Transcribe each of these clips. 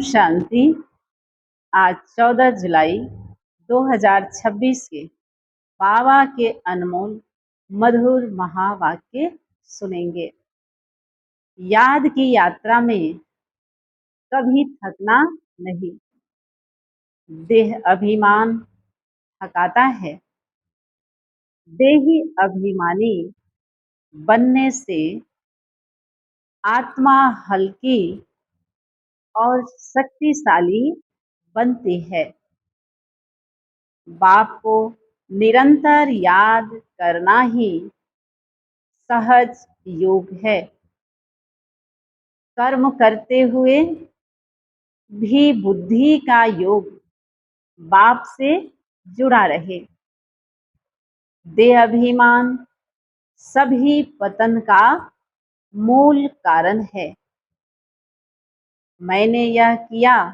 शांति। आज 14 जुलाई 2026 के बाबा के अनमोल मधुर महावाक्य सुनेंगे। याद की यात्रा में कभी थकना नहीं। देह अभिमान थकाता है। देही अभिमानी बनने से आत्मा हल्की और शक्तिशाली बनती है। बाप को निरंतर याद करना ही सहज योग है। कर्म करते हुए भी बुद्धि का योग बाप से जुड़ा रहे। देहाभिमान सभी पतन का मूल कारण है। मैंने यह किया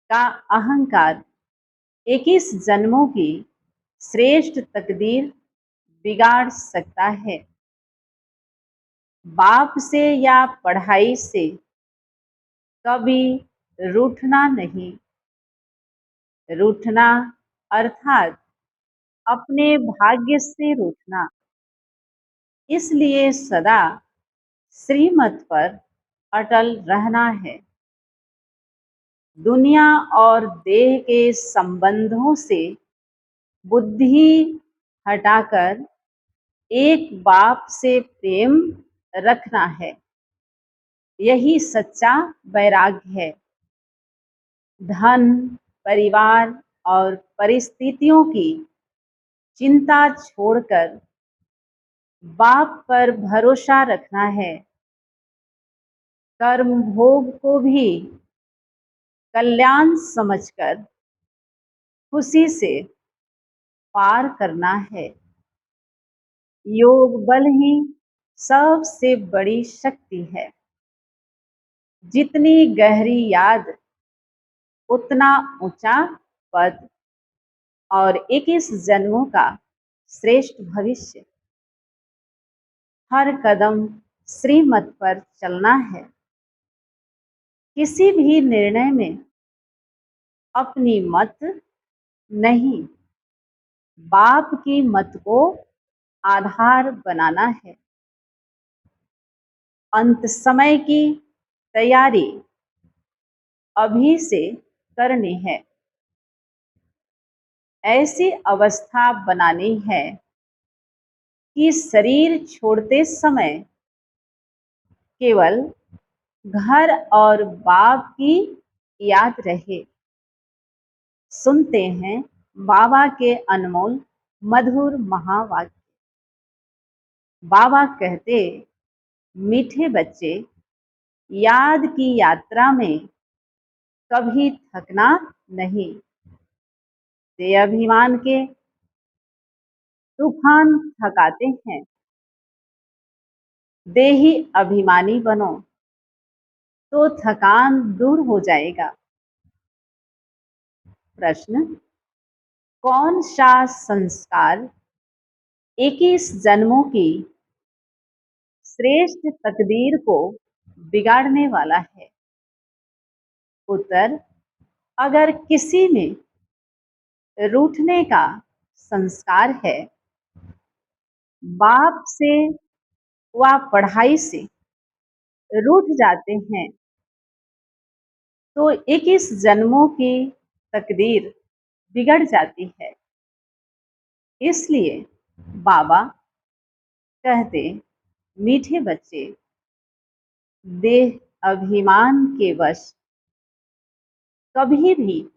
का अहंकार 21 जन्मों की श्रेष्ठ तकदीर बिगाड़ सकता है। बाप से या पढ़ाई से कभी रूठना नहीं। रूठना अर्थात अपने भाग्य से रूठना। इसलिए सदा श्रीमत पर अटल रहना है। दुनिया और देह के संबंधों से बुद्धि हटाकर एक बाप से प्रेम रखना है। यही सच्चा वैराग्य है। धन, परिवार और परिस्थितियों की चिंता छोड़कर बाप पर भरोसा रखना है। कर्म भोग को भी कल्याण समझकर खुशी से पार करना है। योग बल ही सबसे बड़ी शक्ति है। जितनी गहरी याद उतना ऊंचा पद और 21 जन्मों का श्रेष्ठ भविष्य। हर कदम श्रीमत पर चलना है। किसी भी निर्णय में अपनी मत नहीं, बाप की मत को आधार बनाना है। अंत समय की तैयारी अभी से करनी है। ऐसी अवस्था बनानी है कि शरीर छोड़ते समय केवल घर और बाप की याद रहे। सुनते हैं बाबा के अनमोल मधुर महावाक्य। बाबा कहते, मीठे बच्चे, याद की यात्रा में कभी थकना नहीं। देह अभिमान के तूफान थकाते हैं। देही अभिमानी बनो तो थकान दूर हो जाएगा। प्रश्न, कौन सा संस्कार 21 जन्मों की श्रेष्ठ तकदीर को बिगाड़ने वाला है? उत्तर, अगर किसी में रूठने का संस्कार है, बाप से व पढ़ाई से रूठ जाते हैं, तो 21 जन्मों की तकदीर बिगड़ जाती है। इसलिए बाबा कहते, मीठे बच्चे, देह अभिमान के वश कभी भी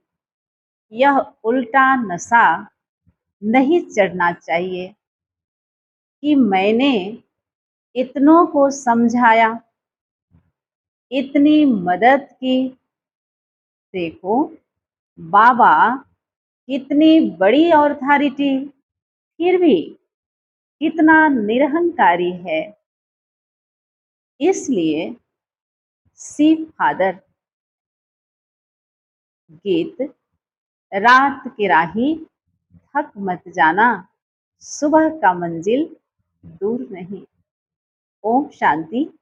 यह उल्टा नशा नहीं चढ़ना चाहिए कि मैंने इतनों को समझाया, इतनी मदद की, देखो बाबा कितनी बड़ी अथॉरिटी, फिर भी कितना निरहंकारी है। इसलिए सी फादर गीत, रात की राही थक मत जाना, सुबह का मंजिल दूर नहीं। ओम शांति।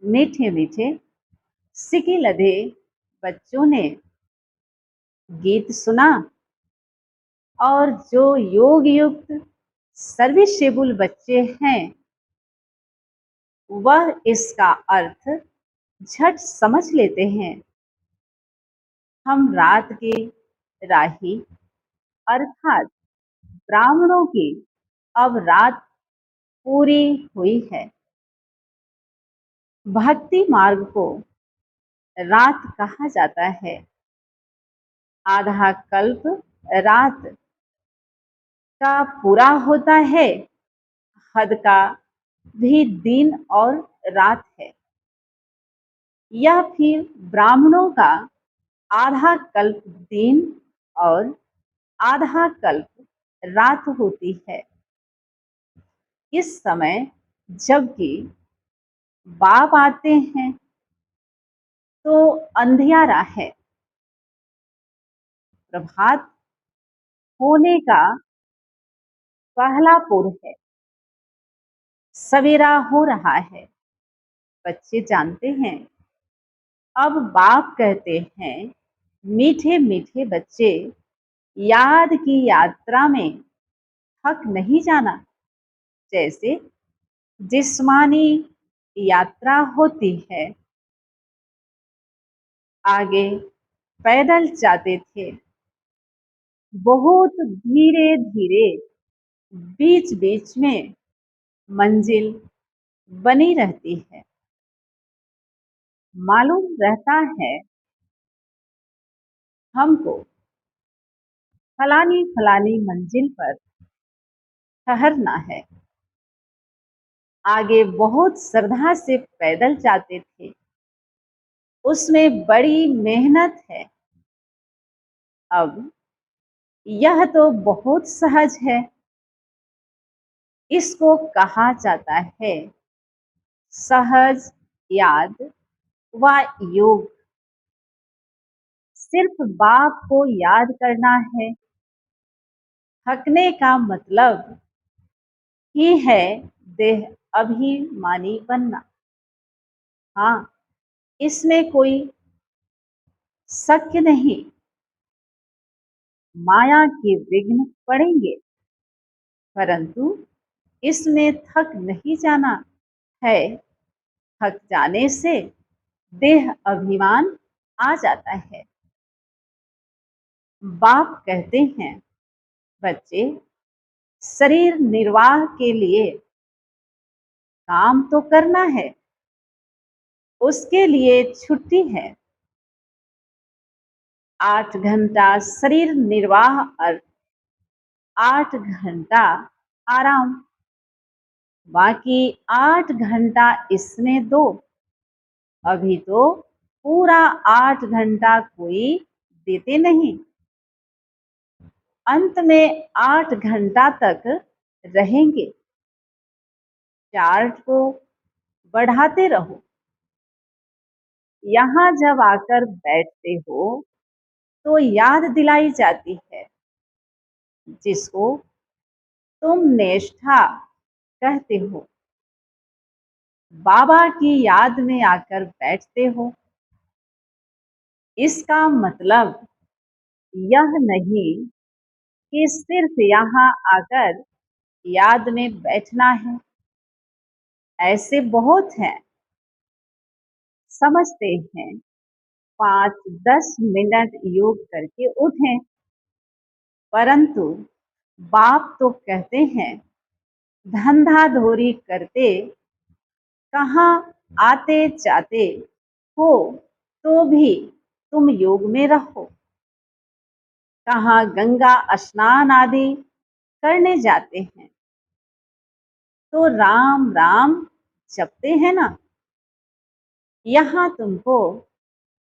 मीठे मीठे सिके लधे बच्चों ने गीत सुना और जो योग युक्त सर्विसेबल बच्चे हैं वह इसका अर्थ झट समझ लेते हैं। हम रात के राही अर्थात ब्राह्मणों की अब रात पूरी हुई है। भक्ति मार्ग को रात कहा जाता है। आधा कल्प रात का पूरा होता है, हद का भी दिन और रात है। यह फिर ब्राह्मणों का आधा कल्प दिन और आधा कल्प रात होती है। इस समय जबकि बाप आते हैं तो अंधियारा है, प्रभात होने का पहला पुर है, सवेरा हो रहा है। बच्चे जानते हैं। अब बाप कहते हैं, मीठे मीठे बच्चे, याद की यात्रा में थक नहीं जाना। जैसे जिस्मानी यात्रा होती है, आगे पैदल जाते थे, बहुत धीरे धीरे, बीच बीच में मंजिल बनी रहती है। मालूम रहता है हमको फलानी फलानी मंजिल पर ठहरना है। आगे बहुत श्रद्धा से पैदल जाते थे, उसमें बड़ी मेहनत है। अब यह तो बहुत सहज है। इसको कहा जाता है सहज याद व योग। सिर्फ बाप को याद करना है। थकने का मतलब ही है देह अभिमानी बनना। हाँ, इसमें कोई शक नहीं। माया के विघ्न पड़ेंगे, परंतु इसमें थक नहीं जाना है। थक जाने से देह अभिमान आ जाता है। बाप कहते हैं, बच्चे, शरीर निर्वाह के लिए काम तो करना है, उसके लिए छुट्टी है। 8 घंटा शरीर निर्वाह और 8 घंटा आराम। बाकी 8 घंटा इसमें दो। अभी तो पूरा 8 घंटा कोई देते नहीं। अंत में 8 घंटा तक रहेंगे। चार्ट को बढ़ाते रहो। यहाँ जब आकर बैठते हो तो याद दिलाई जाती है, जिसको तुम निष्ठा कहते हो। बाबा की याद में आकर बैठते हो। इसका मतलब यह नहीं कि सिर्फ यहाँ आकर याद में बैठना है। ऐसे बहुत हैं, समझते हैं 5-10 मिनट योग करके उठें, परंतु बाप तो कहते हैं धंधा धोरी करते कहाँ आते जाते हो तो भी तुम योग में रहो। कहाँ गंगा स्नान आदि करने जाते हैं तो राम राम जपते हैं ना। यहाँ तुमको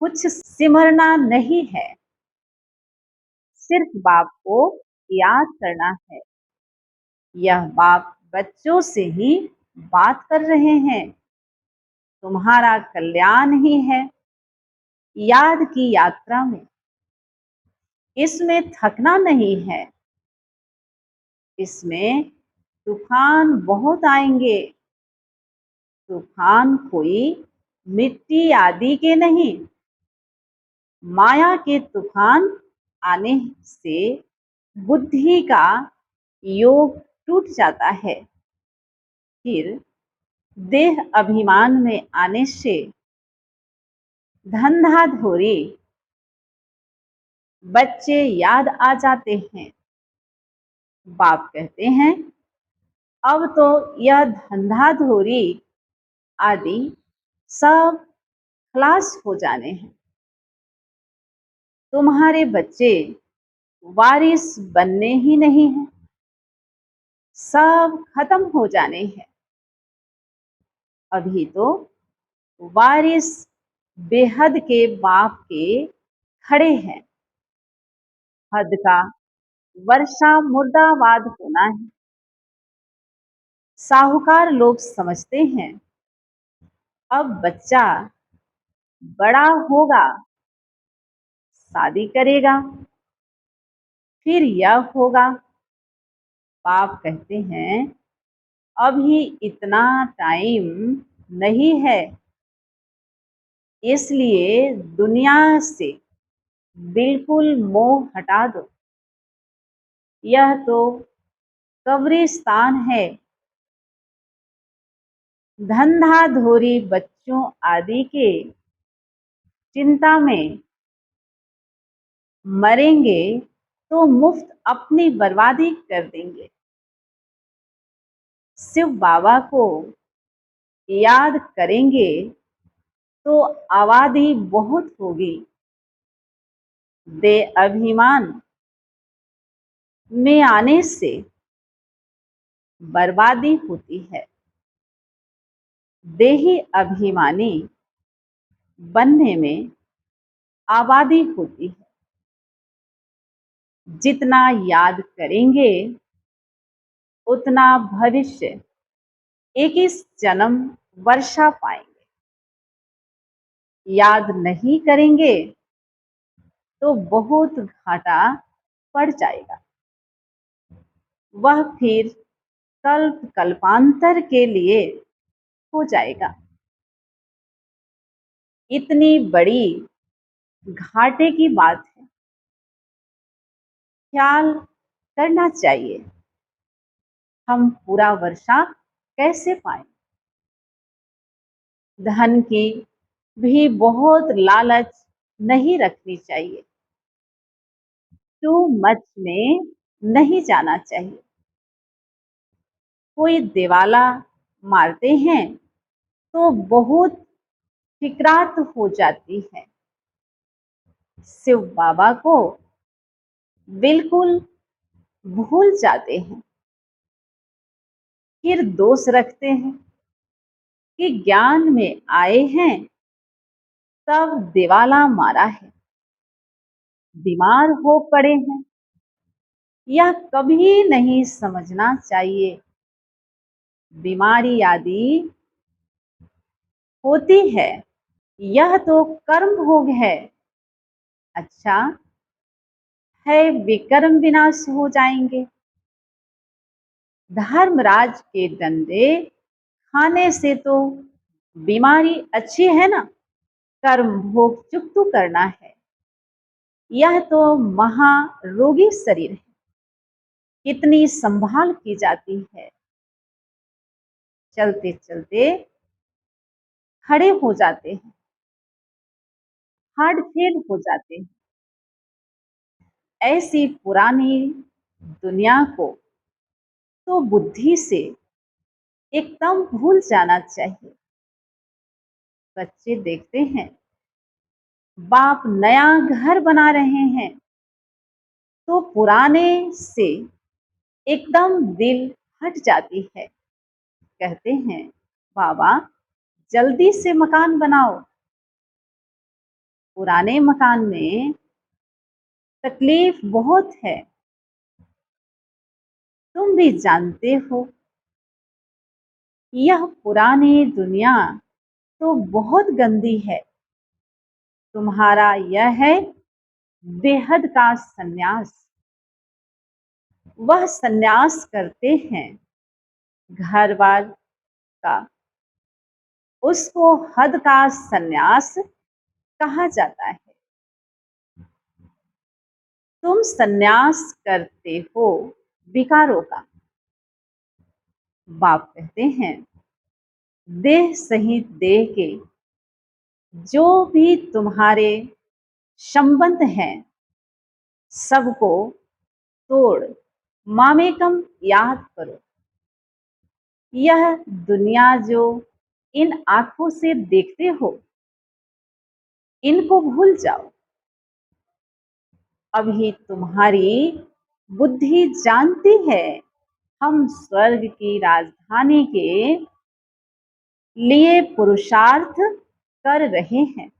कुछ सिमरना नहीं है, सिर्फ बाप को याद करना है। यह बाप बच्चों से ही बात कर रहे हैं। तुम्हारा कल्याण ही है याद की यात्रा में। इसमें थकना नहीं है। इसमें तूफान बहुत आएंगे। तूफान कोई मिट्टी आदि के नहीं, माया के तूफान आने से बुद्धि का योग टूट जाता है। फिर देह अभिमान में आने से धंधाधोरी बच्चे याद आ जाते हैं। बाप कहते हैं, अब तो यह धंधाधोरी आदि सब खलास हो जाने हैं। तुम्हारे बच्चे वारिस बनने ही नहीं हैं, सब खत्म हो जाने हैं। अभी तो वारिस बेहद के बाप के खड़े हैं। हद का वर्षा मुर्दाबाद होना है। साहूकार लोग समझते हैं, अब बच्चा बड़ा होगा, शादी करेगा, फिर यह होगा। बाप कहते हैं, अभी इतना टाइम नहीं है, इसलिए दुनिया से बिल्कुल मोह हटा दो। यह तो कब्रिस्तान है। धंधाधोरी बच्चों आदि के चिंता में मरेंगे तो मुफ्त अपनी बर्बादी कर देंगे। शिव बाबा को याद करेंगे तो आबादी बहुत होगी। दे अभिमान में आने से बर्बादी होती है। देही अभिमानी बनने में आबादी होती है। जितना याद करेंगे उतना भविष्य 21 जन्म वर्षा पाएंगे। याद नहीं करेंगे तो बहुत घाटा पड़ जाएगा। वह फिर कल्प कल्पांतर के लिए हो जाएगा। इतनी बड़ी घाटे की बात है, ख्याल करना चाहिए। हम पूरा वर्षा कैसे पाएं? धन की भी बहुत लालच नहीं रखनी चाहिए। टू मच में नहीं जाना चाहिए। कोई दिवाला मारते हैं तो बहुत फिकरात हो जाती है। शिव बाबा को बिल्कुल भूल जाते हैं। फिर दोष रखते हैं कि ज्ञान में आए हैं तब दिवाला मारा है, बीमार हो पड़े हैं। यह कभी नहीं समझना चाहिए। बीमारी आदि होती है, यह तो कर्म भोग है। अच्छा है विकर्म विनाश हो जाएंगे। धर्मराज के डंडे खाने से तो बीमारी अच्छी है ना। कर्म भोग चुकतू करना है। यह तो महारोगी शरीर है। कितनी संभाल की जाती है। चलते चलते खड़े हो जाते हैं, हार्ट फेल हो जाते हैं। ऐसी पुरानी दुनिया को तो बुद्धि से एकदम भूल जाना चाहिए। बच्चे देखते हैं बाप नया घर बना रहे हैं तो पुराने से एकदम दिल हट जाती है। कहते हैं, बाबा जल्दी से मकान बनाओ। पुराने मकान में तकलीफ बहुत है, तुम भी जानते हो। यह पुरानी दुनिया तो बहुत गंदी है। तुम्हारा यह है बेहद का सन्यास। वह सन्यास करते हैं घर बार का, उसको हद का संन्यास कहा जाता है। तुम संन्यास करते हो विकारों का। बाप कहते हैं, देह सहित देह के जो भी तुम्हारे संबंध हैं, सबको तोड़ मामेकम याद करो। यह दुनिया जो इन आंखों से देखते हो, इनको भूल जाओ। अभी तुम्हारी बुद्धि जानती है हम स्वर्ग की राजधानी के लिए पुरुषार्थ कर रहे हैं।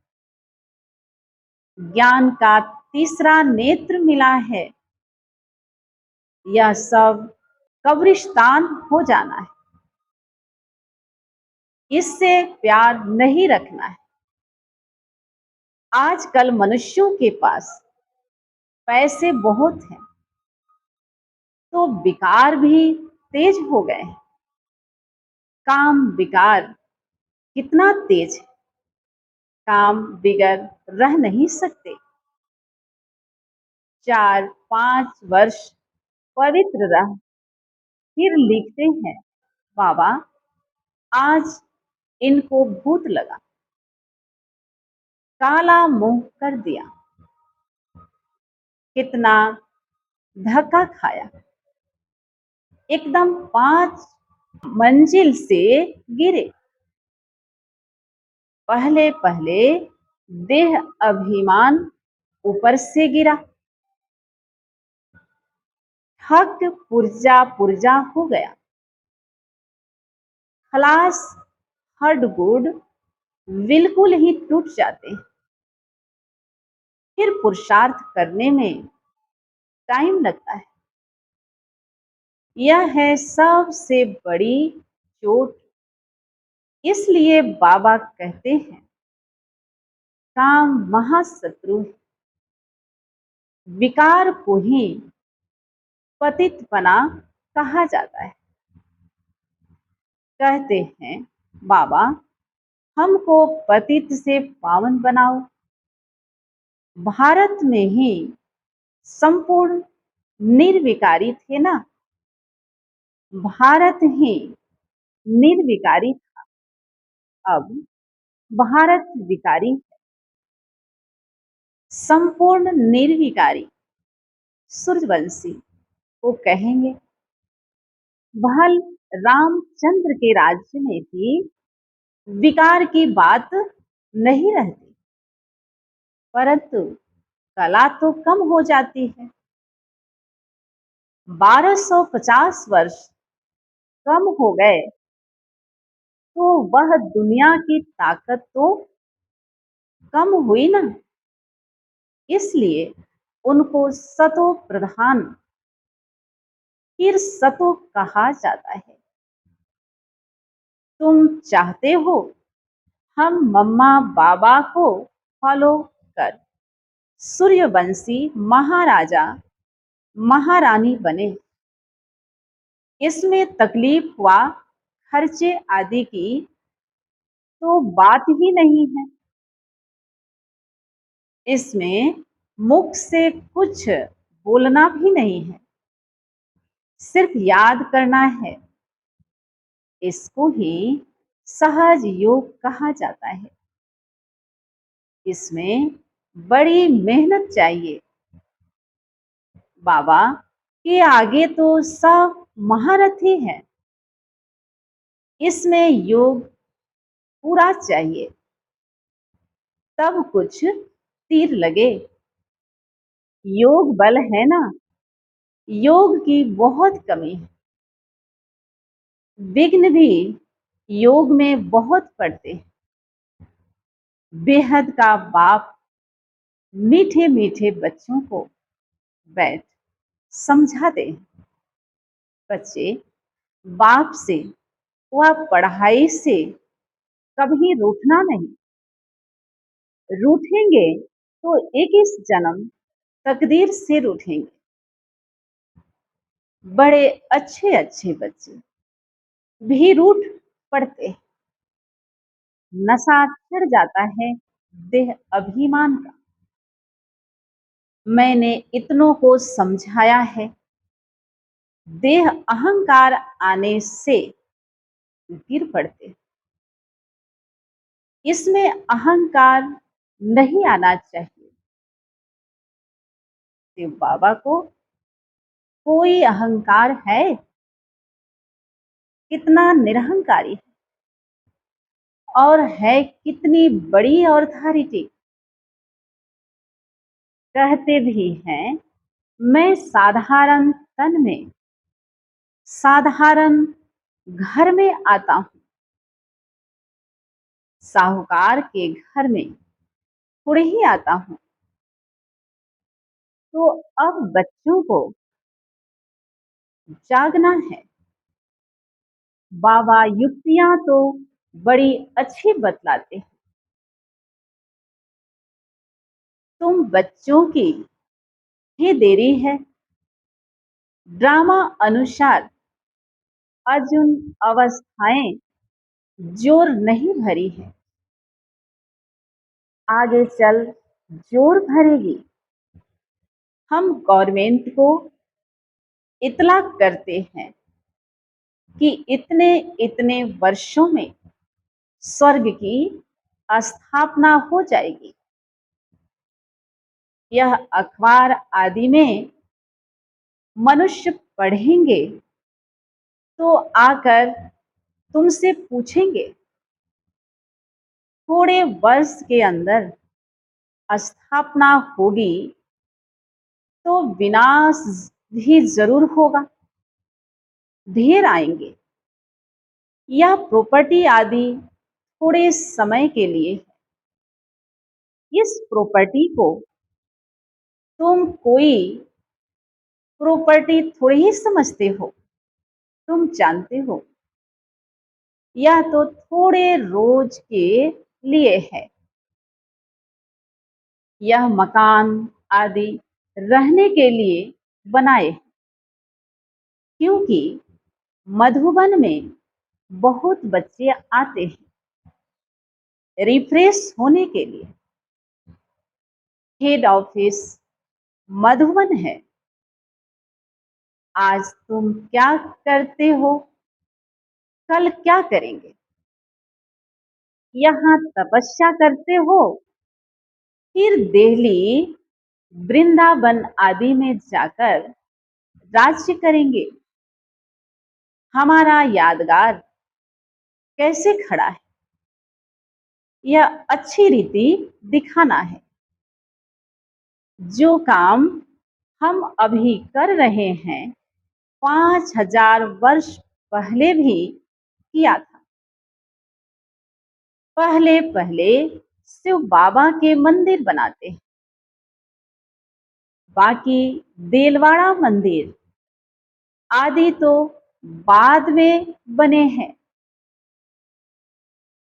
ज्ञान का तीसरा नेत्र मिला है। यह सब कब्रिस्तान हो जाना है। इससे प्यार नहीं रखना है। आजकल मनुष्यों के पास पैसे बहुत हैं, तो विकार भी तेज हो गए हैं। काम विकार कितना तेज है। काम बिगर रह नहीं सकते। 4-5 वर्ष पवित्र रह फिर लिखते हैं, बाबा आज इनको भूत लगा, काला मुंह कर दिया, कितना धक्का खाया, एकदम 5 मंजिल से गिरे। पहले पहले देह अभिमान ऊपर से गिरा, थक पुर्जा पुर्जा हो गया। खलास हड्ड-गुड बिल्कुल ही टूट जाते हैं। फिर पुरुषार्थ करने में टाइम लगता है। यह है सबसे बड़ी चोट। इसलिए बाबा कहते हैं, काम महाशत्रु है। विकार को ही पतितपना कहा जाता है। कहते हैं, बाबा हमको पतित से पावन बनाओ। भारत में ही संपूर्ण निर्विकारी थे ना। भारत ही निर्विकारी, अब भारत विकारी है। संपूर्ण निर्विकारी सूर्यवंशी को कहेंगे, भल रामचंद्र के राज्य में भी विकार की बात नहीं रहती, परंतु कला तो कम हो जाती है। 1250 वर्ष कम हो गए तो वह दुनिया की ताकत तो कम हुई ना। इसलिए उनको सतो प्रधान फिर सतो कहा जाता है। तुम चाहते हो हम मम्मा बाबा को फॉलो कर सूर्यवंशी महाराजा महारानी बने। इसमें तकलीफ हुआ खर्चे आदि की तो बात ही नहीं है। इसमें मुख से कुछ बोलना भी नहीं है, सिर्फ याद करना है। इसको ही सहज योग कहा जाता है। इसमें बड़ी मेहनत चाहिए। बाबा के आगे तो सब महारथी हैं। इसमें योग पूरा चाहिए, तब कुछ तीर लगे। योग बल है ना, योग की बहुत कमी है। विघ्न भी योग में बहुत पड़ते हैं। बेहद का बाप मीठे मीठे बच्चों को बैठ समझाते हैं। बच्चे बाप से व पढ़ाई से कभी रूठना नहीं। रूठेंगे तो एक इस जन्म तकदीर से रूठेंगे। बड़े अच्छे अच्छे बच्चे भी रूठ पड़ते हैं। नशा चढ़ जाता है देह अभिमान का। मैंने इतनों को समझाया है, देह अहंकार आने से गिर पड़ते। इसमें अहंकार नहीं आना चाहिए। शिव बाबा को कोई अहंकार है? कितना निरहंकारी है और है कितनी बड़ी ऑथोरिटी। कहते भी हैं, मैं साधारण तन में साधारण घर में आता हूँ, साहूकार के घर में थोड़े ही आता हूँ। तो अब बच्चों को जागना है। बाबा युक्तियां तो बड़ी अच्छी बतलाते हैं। तुम बच्चों की ही देरी है। ड्रामा अनुसार अर्जुन अवस्थाएं जोर नहीं भरी है, आगे चल जोर भरेगी। हम गवर्नमेंट को इतला करते हैं कि इतने इतने वर्षों में स्वर्ग की स्थापना हो जाएगी। यह अखबार आदि में मनुष्य पढ़ेंगे तो आकर तुमसे पूछेंगे, थोड़े वर्ष के अंदर स्थापना होगी तो विनाश भी जरूर होगा। ढेर आएंगे। यह प्रॉपर्टी आदि थोड़े समय के लिए है। इस प्रॉपर्टी को तुम कोई प्रॉपर्टी थोड़ी ही समझते हो। तुम जानते हो यह तो थोड़े रोज के लिए है। यह मकान आदि रहने के लिए बनाए, क्योंकि मधुबन में बहुत बच्चे आते हैं रिफ्रेश होने के लिए। हेड ऑफिस मधुबन है। आज तुम क्या करते हो, कल क्या करेंगे? यहाँ तपस्या करते हो, फिर दिल्ली वृंदावन आदि में जाकर राज्य करेंगे। हमारा यादगार कैसे खड़ा है, यह अच्छी रीति दिखाना है। जो काम हम अभी कर रहे हैं 5000 वर्ष पहले भी किया था। पहले पहले शिव बाबा के मंदिर बनाते हैं, बाकी देलवाड़ा मंदिर आदि तो बाद में बने हैं।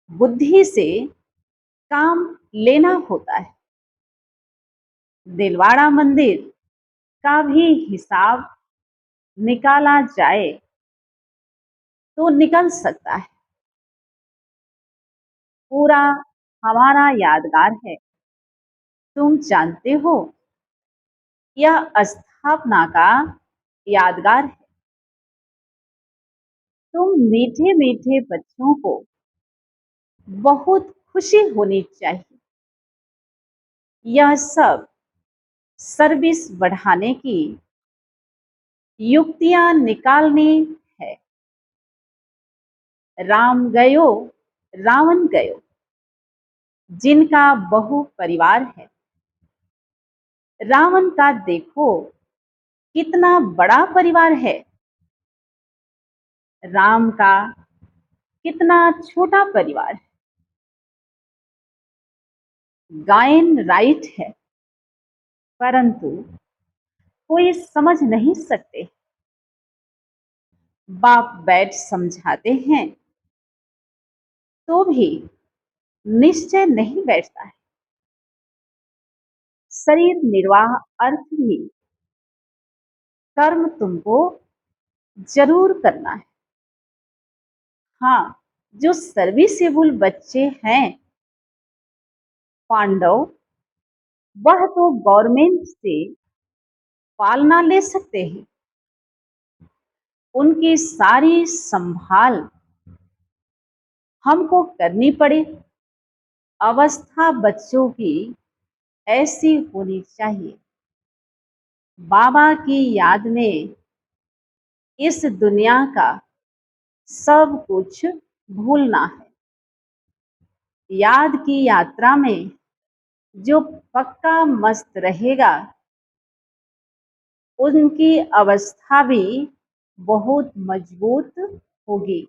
बुद्धि से काम लेना होता है। दिलवाड़ा मंदिर का भी हिसाब निकाला जाए तो निकल सकता है। पूरा हमारा यादगार है। तुम जानते हो यह स्थापना का यादगार है। तुम मीठे मीठे बच्चों को बहुत खुशी होनी चाहिए। यह सब सर्विस बढ़ाने की युक्तियां निकालनी है। राम गयो रावण गयो, जिनका बहु परिवार है। रावण का देखो कितना बड़ा परिवार है, राम का कितना छोटा परिवार है। गायन राइट है, परंतु कोई समझ नहीं सकते। बाप बैठ समझाते हैं तो भी निश्चय नहीं बैठता है। शरीर निर्वाह अर्थ भी कर्म तुमको जरूर करना है। हाँ, जो सर्विसेबल बच्चे हैं पांडव, वह तो गवर्नमेंट से पालना ले सकते हैं। उनकी सारी संभाल हमको करनी पड़े। अवस्था बच्चों की ऐसी होनी चाहिए। बाबा की याद में इस दुनिया का सब कुछ भूलना है। याद की यात्रा में जो पक्का मस्त रहेगा, उनकी अवस्था भी बहुत मजबूत होगी।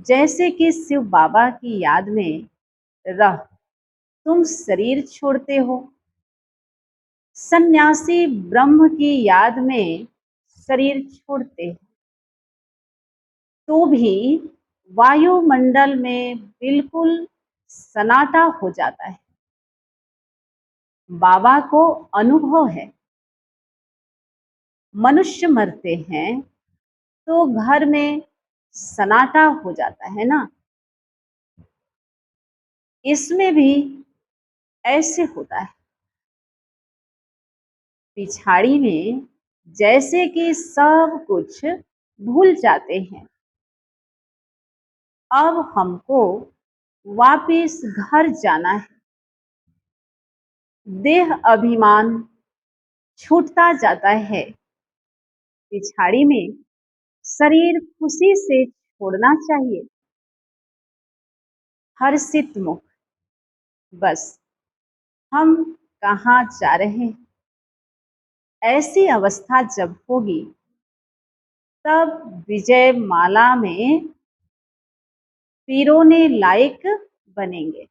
जैसे कि शिव बाबा की याद में रह तुम शरीर छोड़ते हो, सन्यासी ब्रह्म की याद में शरीर छोड़ते हैं, तो भी वायुमंडल में बिल्कुल सन्नाटा हो जाता है। बाबा को अनुभव है। मनुष्य मरते हैं तो घर में सन्नाटा हो जाता है ना, इसमें भी ऐसे होता है। पिछाड़ी में जैसे कि सब कुछ भूल जाते हैं। अब हमको वापिस घर जाना है। देह अभिमान छूटता जाता है। पिछाड़ी में शरीर खुशी से छोड़ना चाहिए। हर्षित मुख, बस हम कहाँ जा रहे हैं। ऐसी अवस्था जब होगी, तब विजय माला में पिरोने लायक बनेंगे।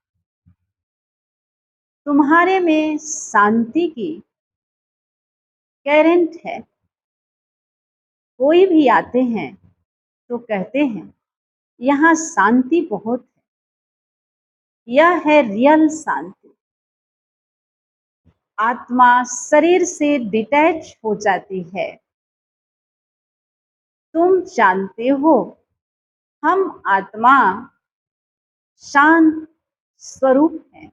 तुम्हारे में शांति की करंट है। कोई भी आते हैं तो कहते हैं यहाँ शांति बहुत है। यह है रियल शांति। आत्मा शरीर से डिटैच हो जाती है। तुम जानते हो, हम आत्मा शांत स्वरूप हैं।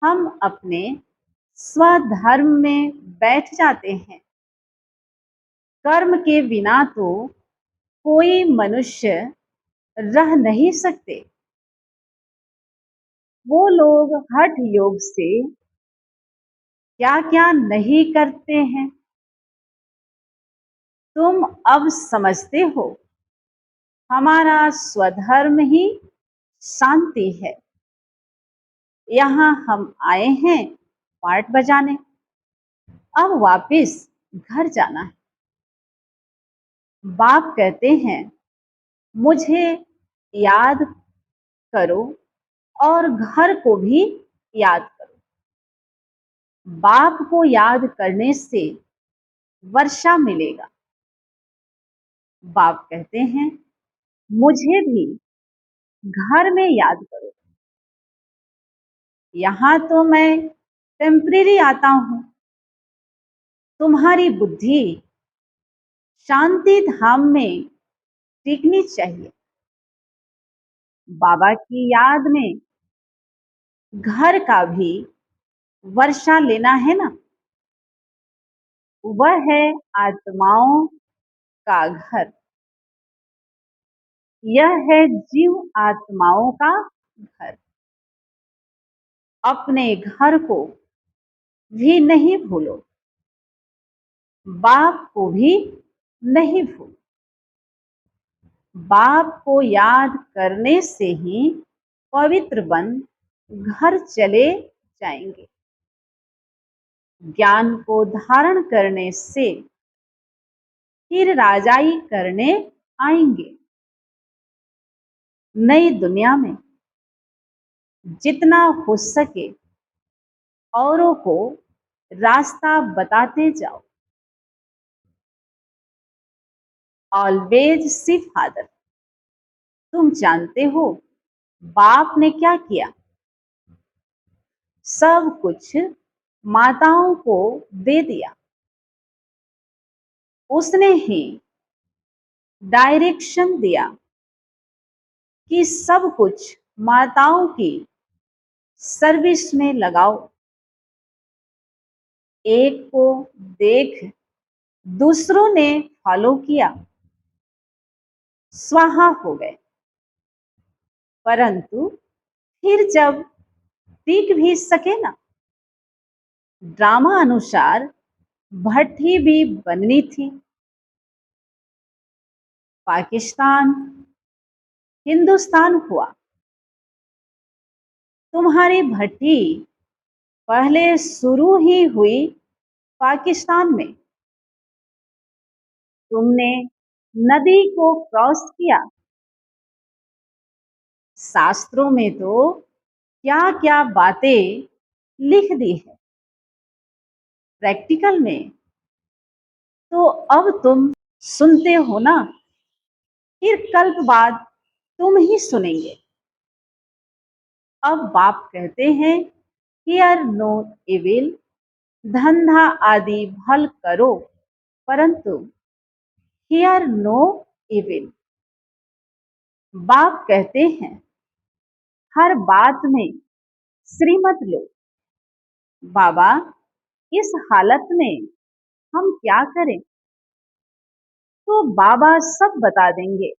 हम अपने स्वधर्म में बैठ जाते हैं। कर्म के बिना तो कोई मनुष्य रह नहीं सकते। वो लोग हठ योग से क्या क्या नहीं करते हैं, तुम अब समझते हो। हमारा स्वधर्म ही शांति है। यहाँ हम आए हैं पार्ट बजाने, अब वापिस घर जाना है। बाप कहते हैं मुझे याद करो और घर को भी याद करो। बाप को याद करने से वर्षा मिलेगा। बाप कहते हैं मुझे भी घर में याद करो। यहाँ तो मैं टेम्परेरी आता हूँ। तुम्हारी बुद्धि शांति धाम में टिकनी चाहिए। बाबा की याद में घर का भी वर्षा लेना है ना। वह है आत्माओं का घर। यह है जीव आत्माओं का घर। अपने घर को भी नहीं भूलो, बाप को भी नहीं भूलो। बाप को याद करने से ही पवित्र बन घर चले जाएंगे। ज्ञान को धारण करने से फिर राजाई करने आएंगे। नई दुनिया में जितना हो सके औरों को रास्ता बताते जाओ। Always see father. तुम जानते हो बाप ने क्या किया? सब कुछ माताओं को दे दिया। उसने ही डायरेक्शन दिया। कि सब कुछ माताओं की सर्विस में लगाओ। एक को देख दूसरों ने फॉलो किया, स्वाहा हो गए। परंतु फिर जब टिक भी सके ना, ड्रामा अनुसार भट्टी भी बननी थी। पाकिस्तान हिंदुस्तान हुआ। तुम्हारी भट्टी पहले शुरू ही हुई पाकिस्तान में। तुमने नदी को क्रॉस किया। शास्त्रों में तो क्या क्या बातें लिख दी है, प्रैक्टिकल में तो अब तुम सुनते हो ना, फिर कल्प बाद तुम ही सुनेंगे। अब बाप कहते हैं हियर नो इविल, धंधा आदि भल करो, परंतु हियर नो इविल। बाप कहते हैं हर बात में श्रीमत लो। बाबा, इस हालत में हम क्या करें? तो बाबा सब बता देंगे।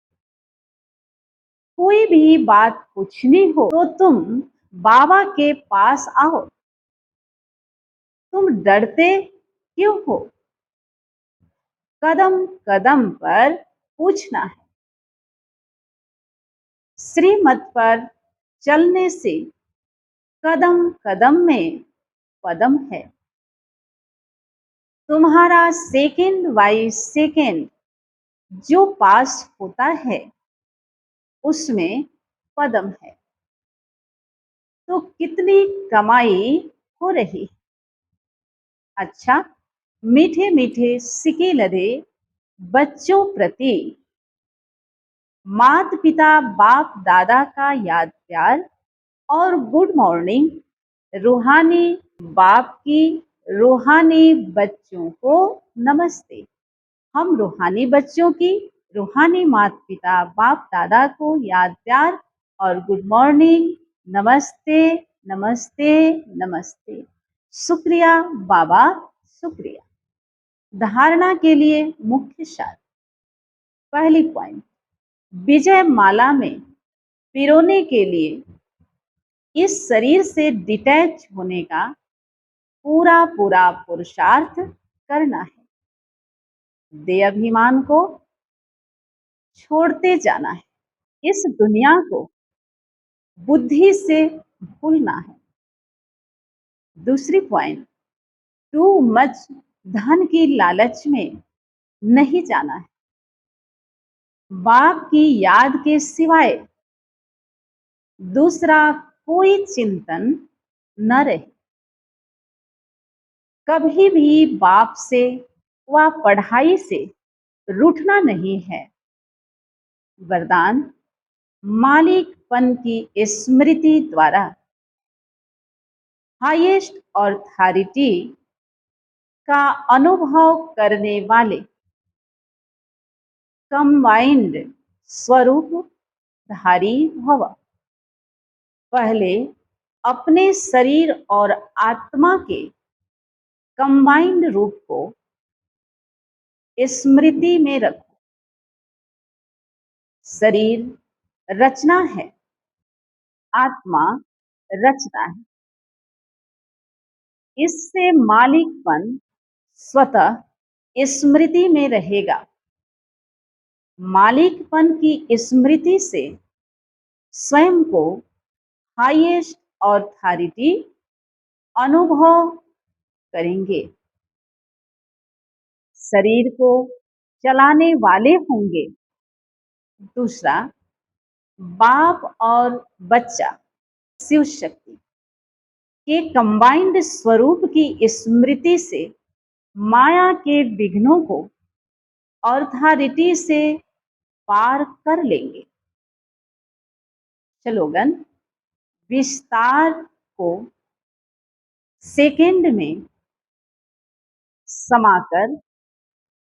कोई भी बात पूछनी हो तो तुम बाबा के पास आओ। तुम डरते क्यों हो? कदम कदम पर पूछना है। श्रीमत पर चलने से कदम कदम में पदम है। तुम्हारा सेकंड बाय सेकंड जो पास होता है उसमें पदम है। तो कितनी कमाई हो रही? अच्छा, मीठे मीठे सिके लदे बच्चों प्रति माता पिता बाप दादा का याद प्यार और गुड मॉर्निंग। रूहानी बाप की रूहानी बच्चों को नमस्ते। हम रूहानी बच्चों की रूहानी माता पिता बाप दादा को याद प्यार और गुड मॉर्निंग, नमस्ते नमस्ते नमस्ते। शुक्रिया बाबा, शुक्रिया। धारणा के लिए मुख्य सार। पहली पॉइंट, विजय माला में पिरोने के लिए इस शरीर से डिटैच होने का पूरा पूरा पुरुषार्थ करना है। देह अभिमान को छोड़ते जाना है। इस दुनिया को बुद्धि से भूलना है। दूसरी पॉइंट, टू मच धन की लालच में नहीं जाना है। बाप की याद के सिवाय दूसरा कोई चिंतन न रहे। कभी भी बाप से व पढ़ाई से रूठना नहीं है। वरदान, मालिकपन की स्मृति द्वारा हाईएस्ट ऑथोरिटी का अनुभव करने वाले कंबाइंड स्वरूप धारी भव। पहले अपने शरीर और आत्मा के कंबाइंड रूप को स्मृति में रखो। शरीर रचना है, आत्मा रचना है। इससे मालिकपन स्वतः स्मृति में रहेगा। मालिकपन की स्मृति से स्वयं को हाईएस्ट ऑथोरिटी अनुभव करेंगे। शरीर को चलाने वाले होंगे। दूसरा, बाप और बच्चा शिव शक्ति के कंबाइंड स्वरूप की स्मृति से माया के विघ्नों को ऑथोरिटी से पार कर लेंगे। स्लोगन, विस्तार को सेकंड में समाकर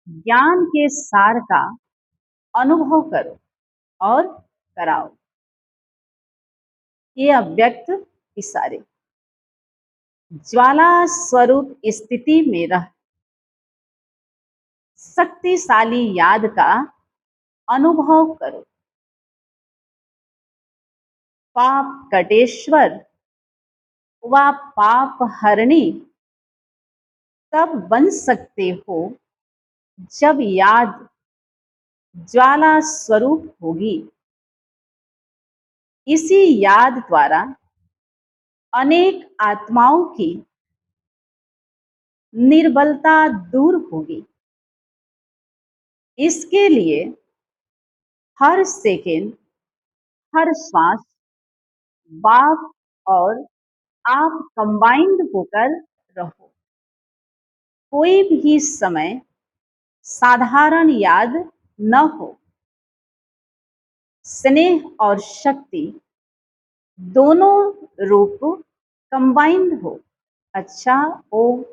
ज्ञान के सार का अनुभव करो और कराओ। ये अव्यक्त इशारे ज्वाला स्वरूप स्थिति में रह शक्तिशाली याद का अनुभव करो। पाप कटेश्वर व पाप हरणी तब बन सकते हो जब याद ज्वाला स्वरूप होगी। इसी याद द्वारा अनेक आत्माओं की निर्बलता दूर होगी। इसके लिए हर सेकेंड, हर श्वास, बाप और आप कंबाइंड होकर रहो। कोई भी समय साधारण याद न हो। स्नेह और शक्ति दोनों रूप कंबाइंड हो। अच्छा, ओम